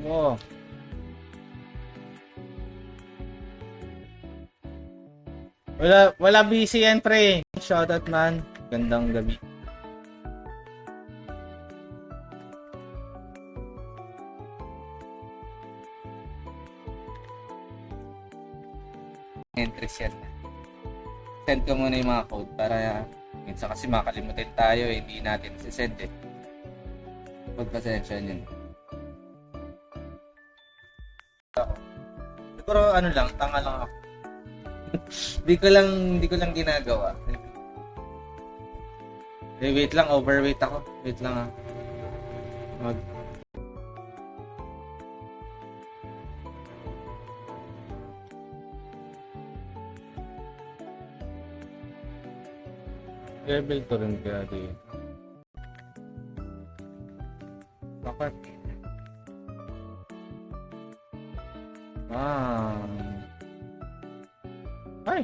Oh, wala busy yan, pre. Shoutout, man. Gandang gabi. Entries yan. Send ko muna yung mga code para minsan kasi makalimutin tayo, hindi natin sisend eh. Pagpasensya nyo. Siguro ano lang, tanga lang ako. Hindi ko lang ginagawa. Wait lang, overweight ako. Wait lang ah. Mag level to rin kaya di. Bakit? Ay.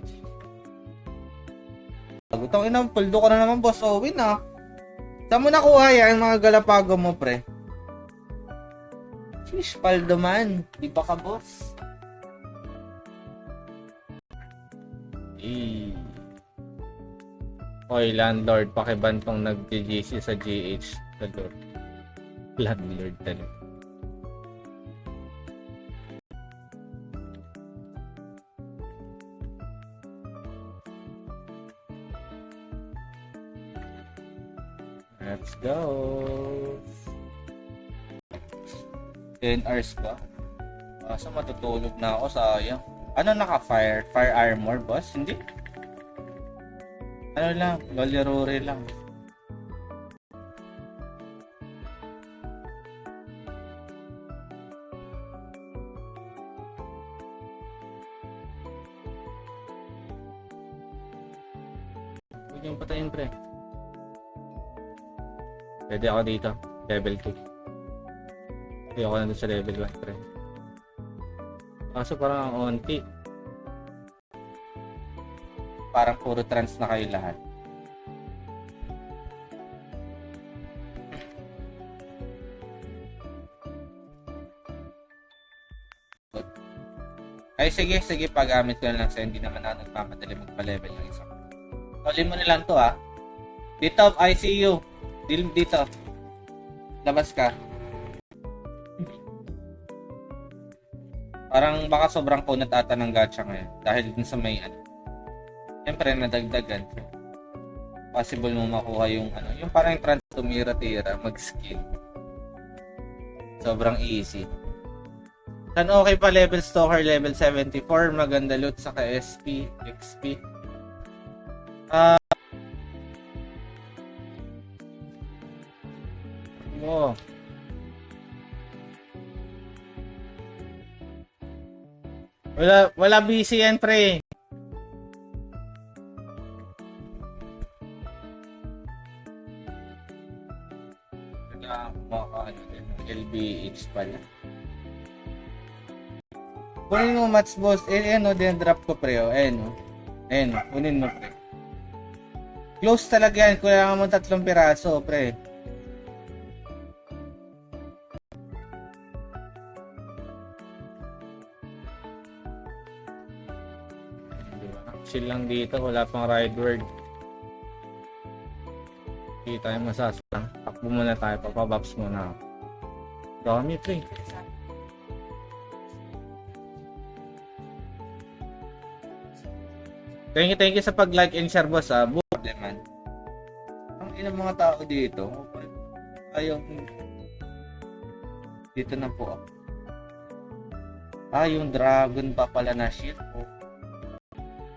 Gutong ina, puldo ka na naman, Boss Owen ah. Saan mo nakuha yan, mga Galapago mo, pre? Shish, paldo man. Di ba ka, boss? Oy, landlord, pakibantong nag-GC sa GH. Landlord talaga. Let's go. 10 hours ba? Asa matutulog na ako, sayang. Ano naka-fire? Fire armor, boss? Hindi. Ano lang, loliruri lang. Huwag niyong patayin, pre. Pwede ako dito. Level 2. Pwede ako nandun sa level 1, pre. Kaso parang ang onti. Parang puro trans na kayo lahat. Ay sige, paggamit ko na lang sa hindi naman ako nagpapadali magpa-level ng isa. Uli mo na lang to ah. Dito, ICU. Dito. Labas ka. Parang baka sobrang kunat ata ng gacha ngayon. Dahil dun sa may ano. Siyempre nadagdagan. Possible mo makuha yung ano. Yung parang trans tumira-tira. Mag-skill. Sobrang easy. San okay pa level stalker level 74. Maganda loot sa SP, XP. Oh. Wala busy yan, pre. LBH pala. Kunin mo match boss. No, din drop ko pre. No. Kunin mo pre. Close talaga yan. Kailangan mo 3 piraso, pre. Chill lang dito, wala pang ride word. Hindi tayo masasang. Takbo muna tayo, papabox muna ako. Dami, pre. Thank you sa pag-like and share, boss, ah. Man. Ang ilang mga tao dito, ayaw dito na po ako. Yung dragon pa pala na shit po.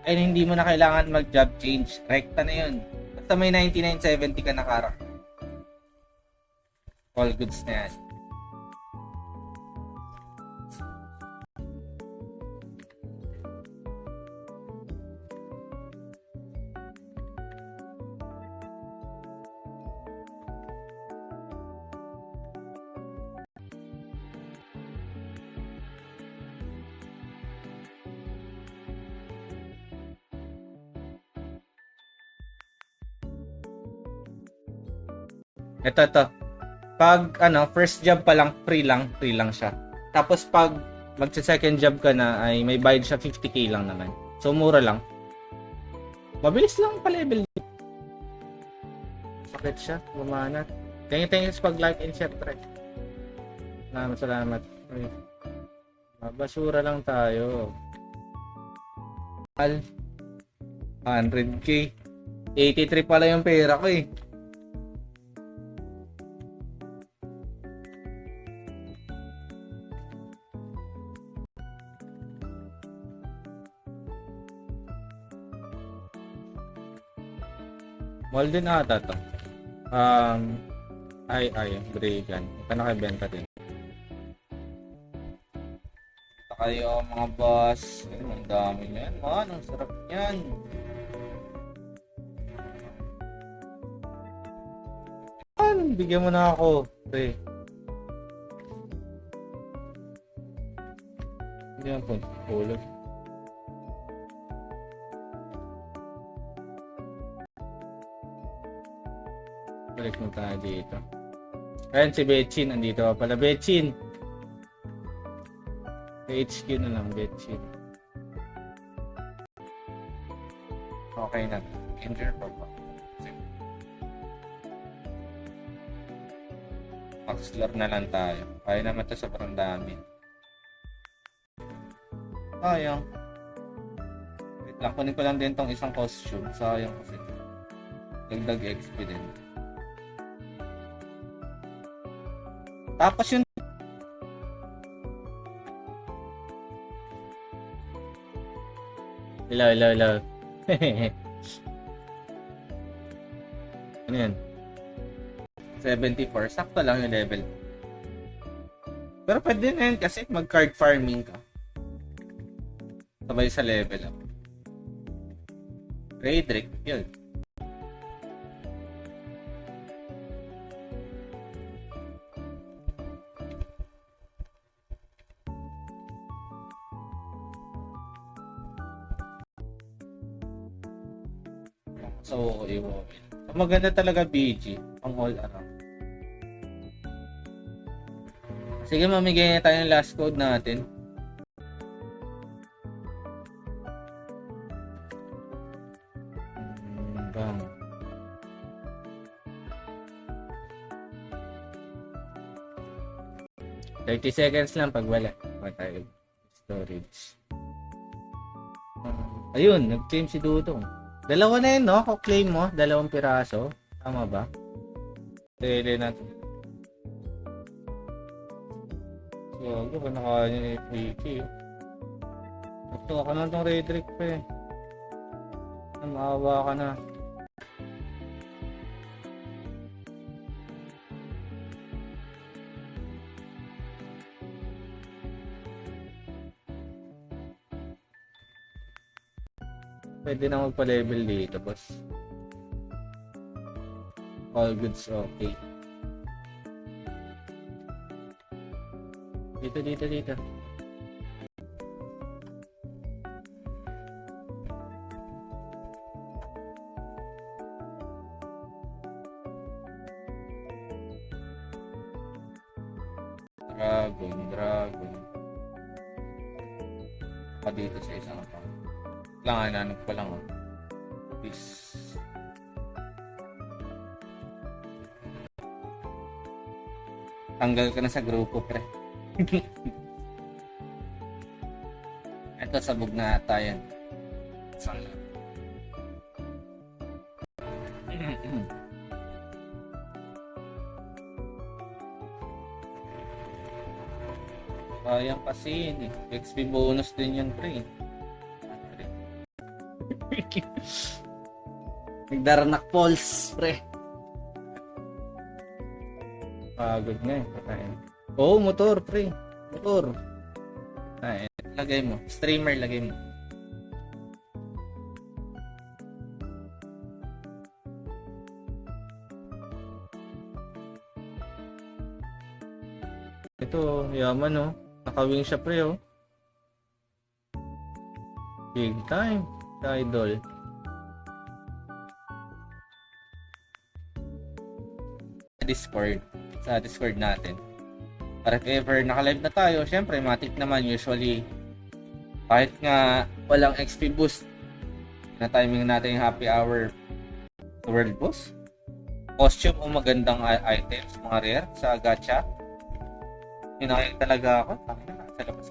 And hindi mo na kailangan mag-job change. Rekta na yun. Basta may 9970 ka na karakter. All goods na yan. Ito. Pag first job pa lang, free lang siya. Tapos pag magsa-second job ka na ay may bayad siya 50k lang naman. So mura lang. Mabilis lang pa-level. Sakit siya, gumana. Thank you sa pag-like and share, pre. Salamat. Ay, basura lang tayo. 100k. 83 pala yung pera ko eh. Mahal din ata to. Brigand. Ito nakibenta din. Ito kayo mga boss. Ang dami yan, man. Ang sarap yan. Bigyan mo na ako. Pre. Hindi yan po. Hulog. Balik mo tayo dito. Ayan si Betchin. Andito pa pala. Betchin. HQ na lang. Betchin. Okay na. Enter pa ba? Maxlor na lang tayo. Kaya naman ito sobrang dami. Sayang. Wait lang. Kunin ko lang din tong isang costume. Sayang kasi. Dagdag XP din. Tapos yun. Hello. Ano yan? 74. Sakto lang yung level. Pero pwede na yun kasi mag-card farming ka. Sabay sa level up. Raydrick, yun. So, maganda talaga BG ang all around. Sige, mamigay na tayo ng last code natin. Bang. $30 seconds lang pag wala. Tayo. Storage. Ayun, nag-claim si Dudong. Dalawa na yun, no? Kung-claim mo, 2 piraso. Tama ba? Tele natin. So, ako nakain niya yung Wiki. Ito, ako na itong Raydrick pa eh. Maawa ka na. Pwede na magpa-level dito, boss. All goods okay. Dito. Dragon. Pa dito sa isang account. Nanap ko lang. Peace. Tanggal ka na sa grupo, pre. Ito, sabog na ata yan. Sala. Sayang kasi yun eh. XP bonus din yun, pre. Nagdaranak Pulse, pre. Pagod nga eh. Patayin. Oo, motor, pre. Motor. Ay, lagay mo. Streamer, lagay mo. Ito, yaman oh. Nakawing siya, pre oh. Big time. Idol. Sa Discord natin. Para if ever naka-live na tayo, syempre matik naman usually kahit nga walang XP boost na timing natin yung happy hour world boss. Costume o magandang items, mga rare sa gacha. Hinayang talaga ako. Tangina na, sa labas.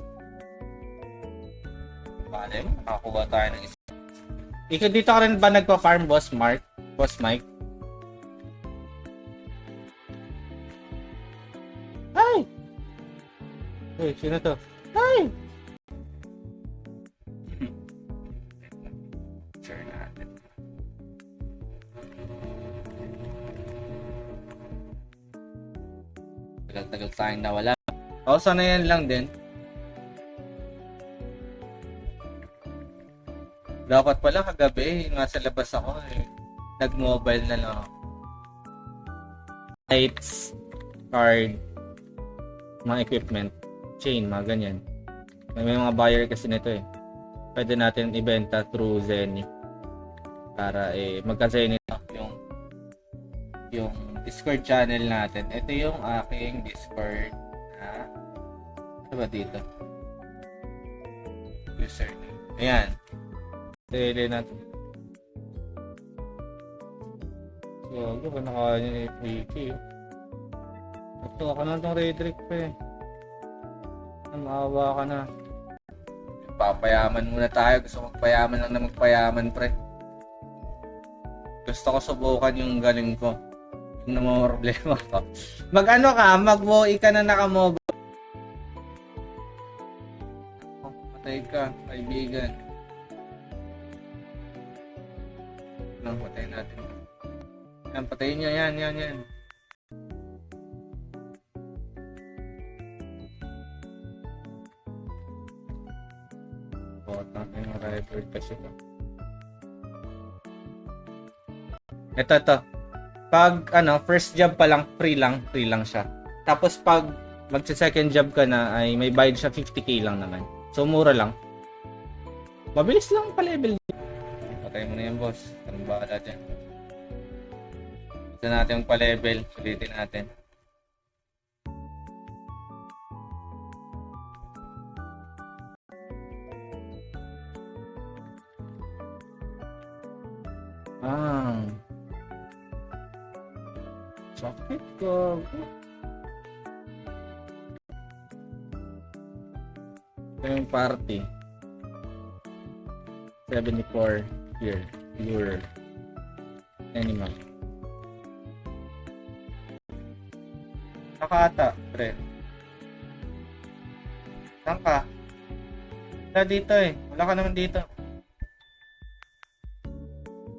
Bale mo, nakakuha tayo ng isa. Ikaw dito ka rin ba nagpa-farm, Boss Mark? Boss Mike? Ay! Uy, sino to? Ay! Sure natin. Tagal-tagal tayong nawala. O, sana yan lang din. Dapat pala kagabi, nasa labas ako eh. Nag-mobile na lang ako. Lights, card, mga equipment, chain, mga ganyan. May mga buyer kasi nito eh. Pwede natin ibenta through Zenny. Para magka-Zenny yung Discord channel natin. Ito yung aking Discord na ano ba dito? Username. Ayan. Tele natin. So, ako naka niya yung freaky. Ito, ka na itong Redrick pa eh. Maawa ka na. Papayaman muna tayo. Gusto magpayaman lang na magpayaman, pre. Gusto ko subukan yung galing ko. Yung na mga problema ko. Mag-ano ka, mag-WoE ka na nakamobo. Patay ka, kaibigan. Lang, patayin natin. Yan, patayin nyo. Yan. Botang yung record kasi ito. Ito. Pag first job pa lang, free lang siya. Tapos pag magsa-second job ka na ay may bayad siya 50k lang naman. So mura lang. Mabilis lang pa-level. Patay mo na yan, boss. Anong bahala dyan? Ito natin yung pa-level. Sulitin natin. Sakit ko. Ito yung party. 74 here. Your animal. Nakata, pre. Saan ka? Wala dito eh. Wala ka naman dito.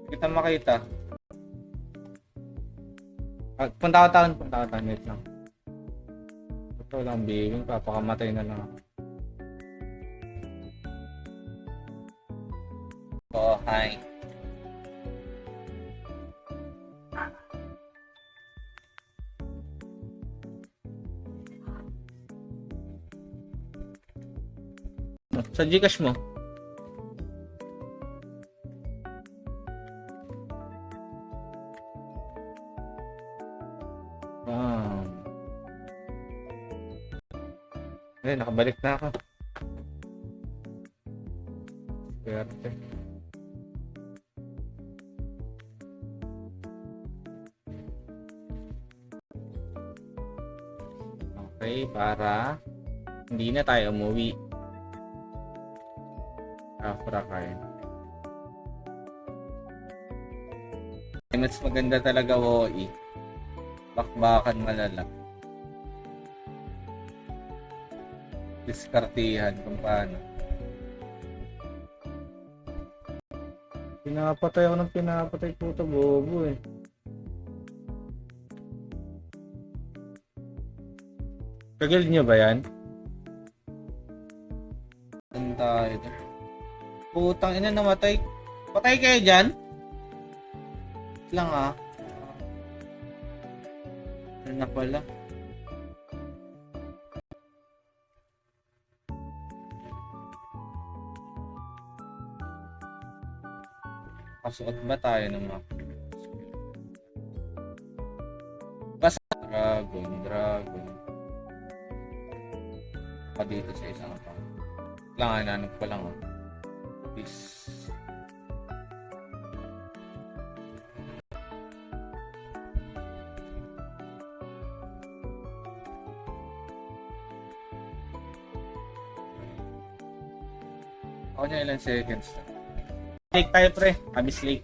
Kita makita. Punta ka taon. Wait lang. Ito lang, biging. Papakamatay na lang ako. Oh, hi. Sa Gcash mo? Nakabalik na ako. Swerte. Okay, para hindi na tayo umuwi. Afrakain. Mas maganda talaga WoE. Bakbakan malala. Diskartihan kung paano. Pinapatay ako ng pinapatay, puto bobo eh. Kagil nyo ba yan? Saan tayo? Putang ina, namatay. Patay kayo dyan? Lang ah. Ano na pala? Kasuot ba tayo ng mga basta dragon pa dito sa isang account. Lang, hanap ko lang. Please. Ako niya ilang seconds na. Lake tayo pre. Abyss Lake.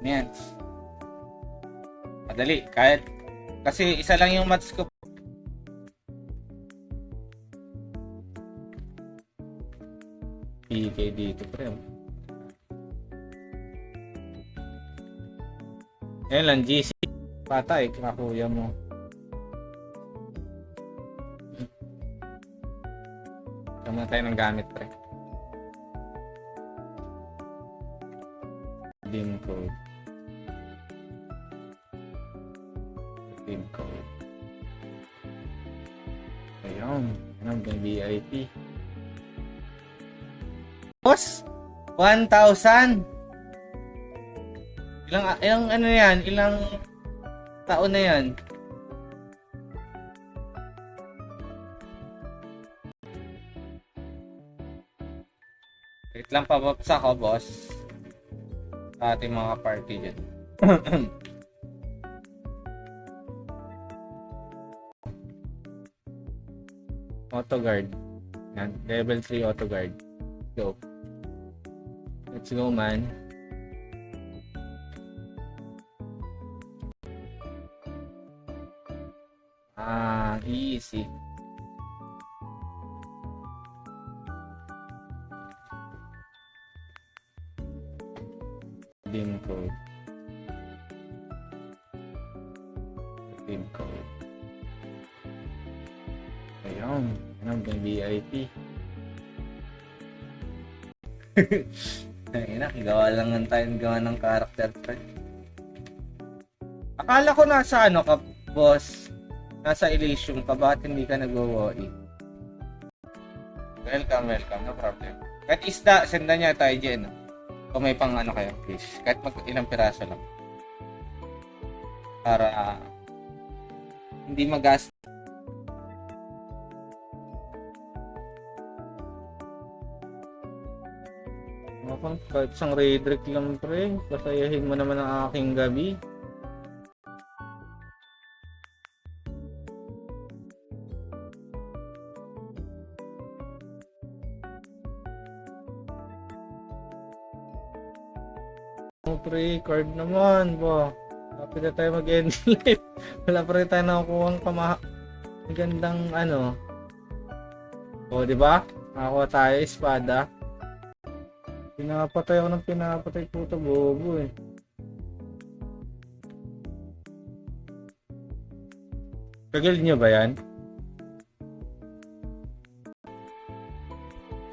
Yan. Madali. Kahit kasi isa lang yung match ko. PK dito pre. Ayan lang. GC. Patay. Kakuya mo. Tama tayo ng gamit pre. Dim code. Dim code. Ayun. Ano ba yung VIP? Boss? 1,000? Ilang ano yan? Ilang taon na yan? Wait lang, pababsa ko, boss. Sa ating mga party dyan. Auto guard. Yan. Level 3 auto guard. Go. Let's go, man. Easy. Dim code. Dim code. Ayun. Ano ba yung VIP? Ayun, gawa lang ng tayo gawa ng character pa. Akala ko nasa ano ka, boss? Nasa Elysium ka, bakit hindi ka nag-worry? Welcome. No problem. Kahit isda, senda niya tayo dyan. Kung may pang ano kayo, fish. Kahit ilang piraso lang. Para hindi magas. Kahit isang raid trick lang pre, pasayahin mo naman ang aking gabi. Pre, card naman ba? Kapit na tayo mag-end life. Wala pa rin tayo nakukuha ng magandang ano. O, di ba? Nakakuha tayo, espada. Pinapatay ako ng pinapatay, puto bobo eh. Kagil nyo ba yan?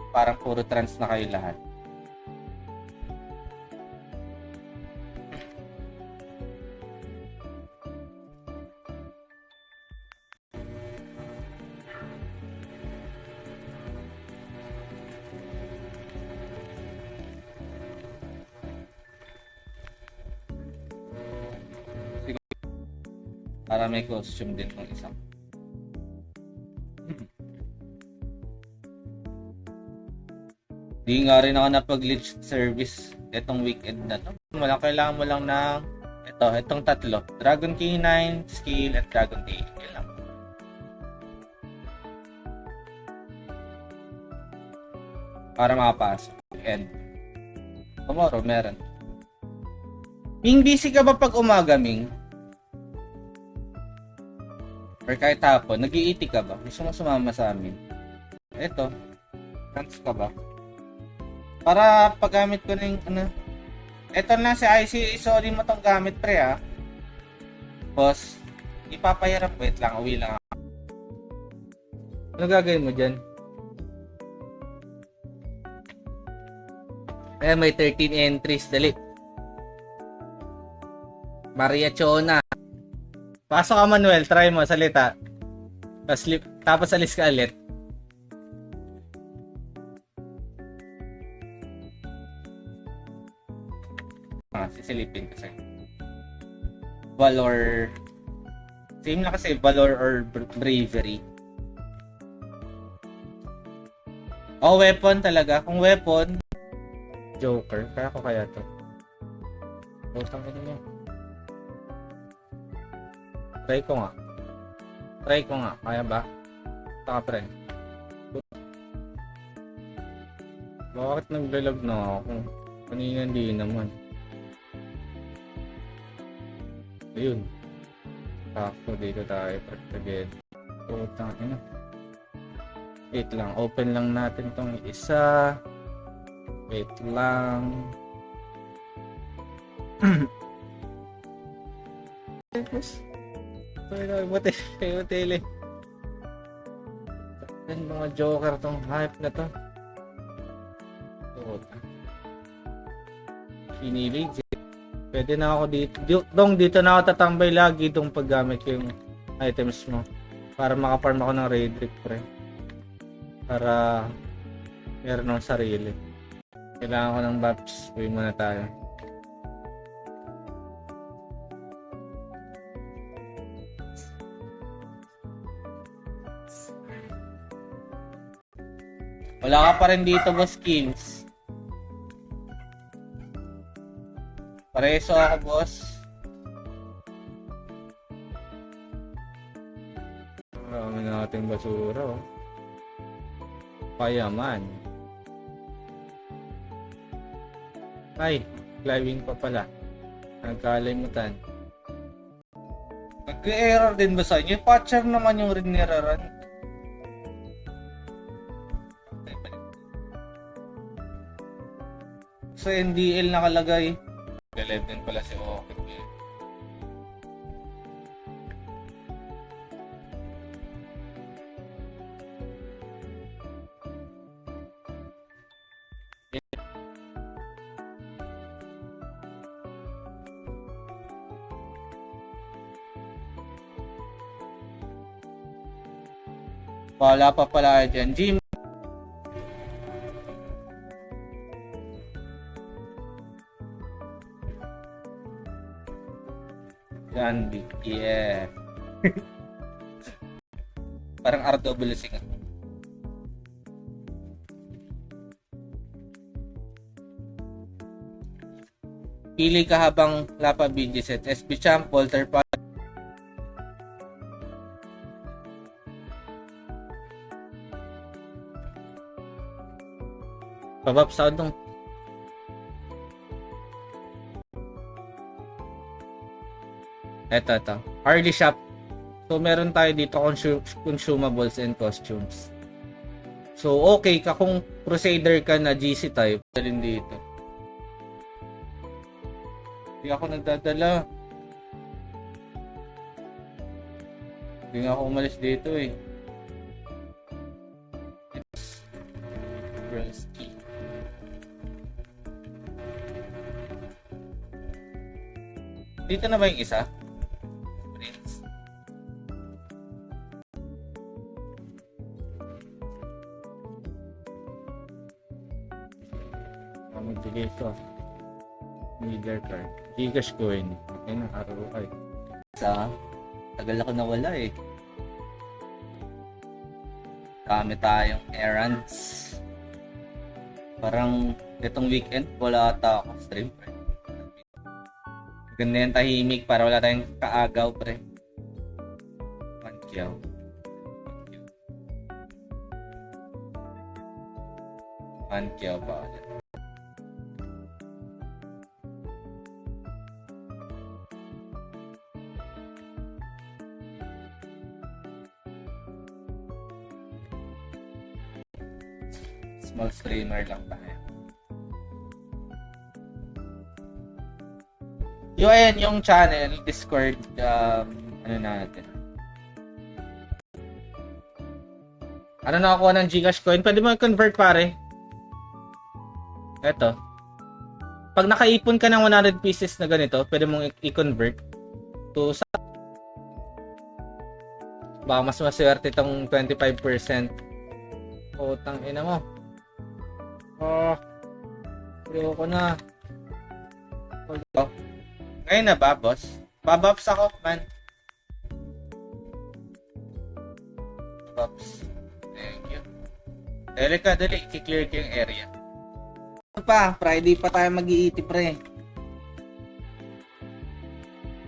Parang puro trans na kayo lahat. Para may costume din ng isang. Di nga rin ako napag-glitch service etong weekend na to. Kailangan mo lang ng itong tatlo. Dragon K9, Skill, at Dragon K8. Yan lang. Para makapasok. And tomorrow meron. Ming, busy ka ba pag umaga, Ming? Or kahit hapon, nag-iiti ka ba? Gusto mo sumama sa amin? Eto, chance ka ba? Para paggamit ko na yung ano. Eto na si IC, sorry mo tong gamit pre ha. Boss, ipapahirap, wait lang, uwi lang ako. Ano gagawin mo dyan? May 13 entries, dali. Maria Chona. Pasok ka Manuel, try mo, salita. Tapos alis ka ulit. Sisilipin ko sa'yo. Valor Same na kasi valor or bravery. Oh, weapon talaga. Kung weapon, Joker. Kaya ko kaya to. Utang ina niya. Try ko nga. Kaya ba? Taka pre. Bakit naglalag na ako? Kanina hindi naman. Ayun. Sakto dito tayo. Again. Utang ina. Wait lang. Open lang natin tong isa. Wait lang. Tapos. Kayo tele. Yan mga Joker tong hype na to. Pinilig. Pwede na ako dito. Dito na ako tatambay lagi itong paggamit ko yung items mo. Para makafarm ako ng raid trick pre. Para meron ng sarili. Kailangan ko ng buffs. Uwi muna tayo. Wala ka pa rin dito, boss Kings. Pareso ako, boss. Marami nating basura, oh. Payaman. Ay, climbing pa pala. Nagkalimutan. Nag-error din ba sa inyo? Patcher naman yung riniraran. Sa NDL nakalagay. Galeb din pala si Okit. Wala pa pala dyan. Jim. Janby. Yeah. Parang RWC nga. Pili ka habang Lapa BG set. SB Champ, Walter pa. Pabab sound nung. Ito. Harley Shop. So, meron tayo dito consumables and costumes. So, okay ka kung Crusader ka na GC type. Dalhin dito. Hindi ako nagdadala. Hindi nga ako umalis dito eh. Brelsky. Dito na ba yung isa? Prince. Magbigay ko. Leader card. Gcash coin. Okay na, ROI. Tagal ako nawala eh. Dami tayong errands. Parang itong weekend wala ata ako stream pre. Ganda yung tahimik para wala tayong kaagaw pre. Pankyaw. Pankyaw pa ulit. Small streamer lang tayo. Ayan, yung channel, Discord, ano natin. Ano nakakuha ng Gcash coin? Pwede mo i-convert pare. Eto. Pag nakaipon ka ng 100 pieces na ganito, pwede mong i-convert to sa... Baka mas maswerte itong 25%. Utang ina mo. Oh. Ayoko na. Oh. Ngayon na ba, boss? Babaps ako, man. Dali ka, dali. I-clear ko yung area. Ano pa? Friday pa tayo mag-iiti, pre.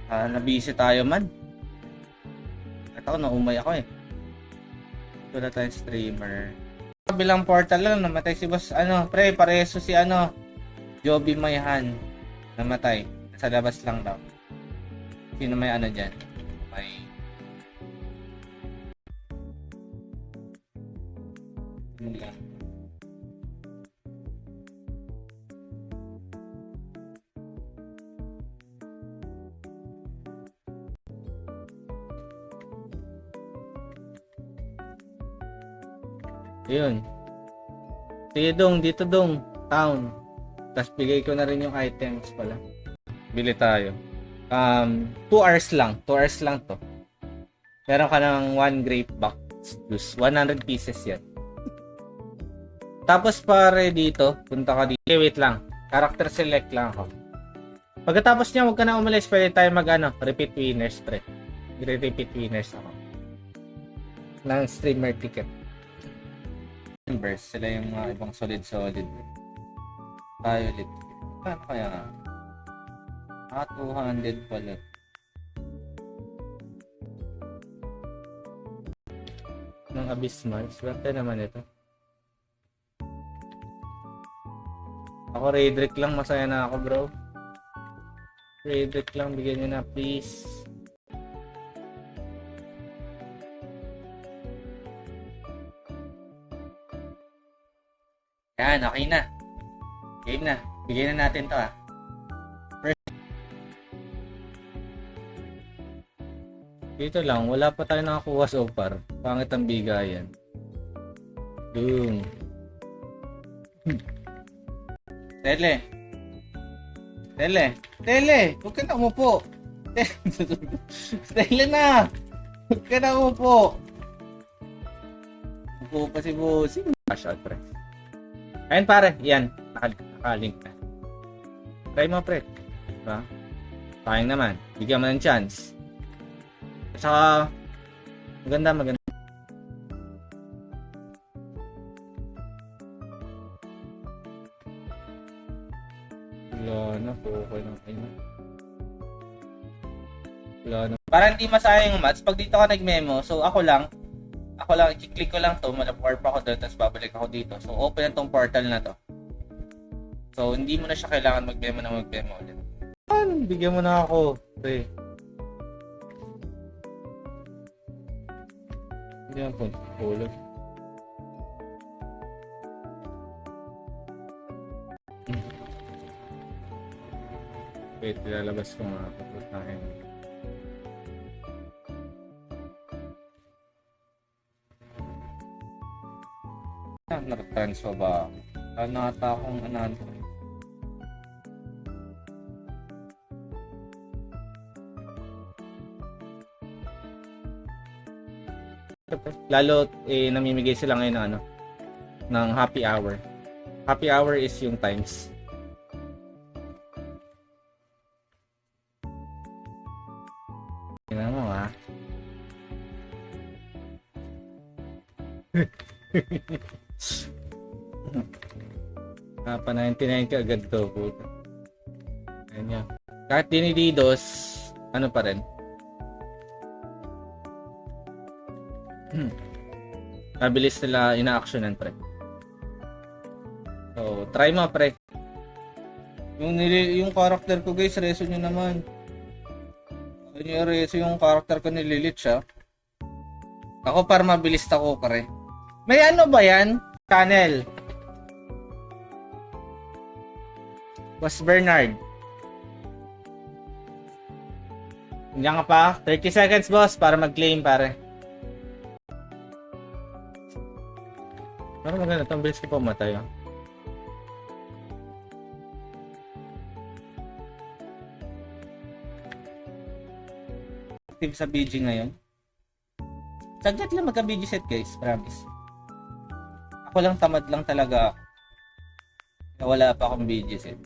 Nabisi tayo man. At ako, naumay ako eh. Ito na tayong streamer. Bilang portal lang, namatay si boss. Pre, pareso si Joby Mayhan. Namatay. Sa labas lang daw. Sino may dyan? May... Hindi lang. Ayun. Sige dong, dito dong. Town. Tapos bigay ko na rin yung items pala. Bili tayo. 2 hours lang. 2 hours lang to. Meron ka ng 1 grape box juice. 100 pieces yan. Tapos pare dito, punta ka dito. Wait lang. Character select lang ako. Pagkatapos niya, huwag ka na umalis. Pwede tayo repeat winners, pre. Repeat winners ako. Ng streamer ticket. Members, sila yung mga ibang solid. Tayo ulit. Ano kaya nga? 200 pala. Ng abysmal. Swerte naman ito. Ako Raidrick lang. Masaya na ako, bro. Raidrick lang. Bigyan nyo na, please. Yan, okay na. Game na. Bigyan na natin to Dito lang, wala pa tayo nakakuha so far. Pangit ang bigayan. Boom. Tele. Huwag ka na umupo. Tele na. Huwag ka na umupo. Upo pa si Bossing. Cash out, pre. Ayun pare, yan. Nakalink na. Try mo, pre. Diba? Sayang naman. Bigyan mo ng chance. At saka, maganda. Wala na po. Okay na. Wala na. Para hindi masayang yung maths, pag dito ka nag-memo, so ako lang, i-click ko lang to, malap-warp ako doon, tapos babalik ako dito. So, open na tong portal na to. So, hindi mo na siya kailangan mag-memo ulit. Bigyan mo na ako. Okay. Hindi ang pulog. Wait, ilalabas ko nga. Pagputahin. Nakatransfer ba? Nata akong lalo namimigay sila ngayon ng happy hour. Happy hour is yung times. Tingnan mo pa 99 ka agad to. Ayan yan. Kahit dinididos, pa rin. Mabilis nila ina-actionan, pre. So, try mo, pre. Yung character ko, guys, reso nyo naman. Reso yung character ko ni Lilith siya. Ako para mabilis ako, pre. May ba yan? Channel. Boss Bernard. Diyan ka pa. 30 seconds, boss, para mag-claim, pare. Pero maganda, itong bilis ko pumatay. Active sa BG ngayon. Saglit lang magka-BG set, guys. Promise. Ako lang tamad lang talaga. Wala pa akong BG set.